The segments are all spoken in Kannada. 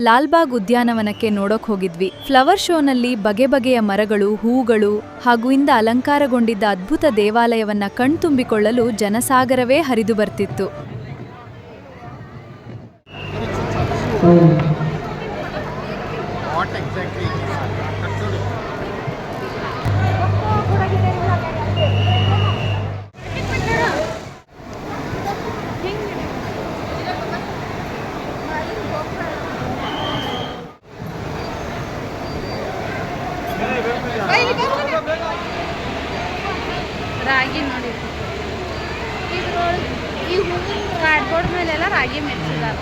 ಲಾಲ್ಬಾಗ್ ಉದ್ಯಾನವನಕ್ಕೆ ನೋಡೋಕ್ ಹೋಗಿದ್ವಿ. ಫ್ಲವರ್ ಶೋನಲ್ಲಿ ಬಗೆ ಬಗೆಯ ಮರಗಳು, ಹೂಗಳು ಹಾಗೂ ಇಂದ ಅಲಂಕಾರಗೊಂಡಿದ್ದ ಅದ್ಭುತ ದೇವಾಲಯವನ್ನ ಕಣ್ತುಂಬಿಕೊಳ್ಳಲು ಜನಸಾಗರವೇ ಹರಿದು ಬರ್ತಿತ್ತು. ರಾಗಿ ನೋಡಿ, ಈ ಹೂವಿನ ಕಾರ್ಡ್ಬೋರ್ಡ್ ಮೇಲೆಲ್ಲ ರಾಗಿ ಮೆಚ್ಚಿದ್ದಾರೆ.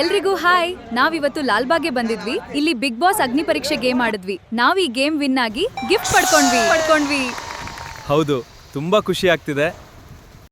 ಎಲ್ರಿಗೂ ಹಾಯ್. ನಾವಿವತ್ತು ಲಾಲ್ಬಾಗ್ಗೆ ಬಂದಿದ್ವಿ. ಇಲ್ಲಿ ಬಿಗ್ ಬಾಸ್ ಅಗ್ನಿ ಪರೀಕ್ಷೆ ಗೇಮ್ ಆಡಿದ್ವಿ. ನಾವ್ ಈ ಗೇಮ್ ವಿನ್ ಆಗಿ ಗಿಫ್ಟ್ ಪಡ್ಕೊಂಡ್ವಿ. ಹೌದು, ತುಂಬಾ ಖುಷಿ ಆಗ್ತಿದೆ.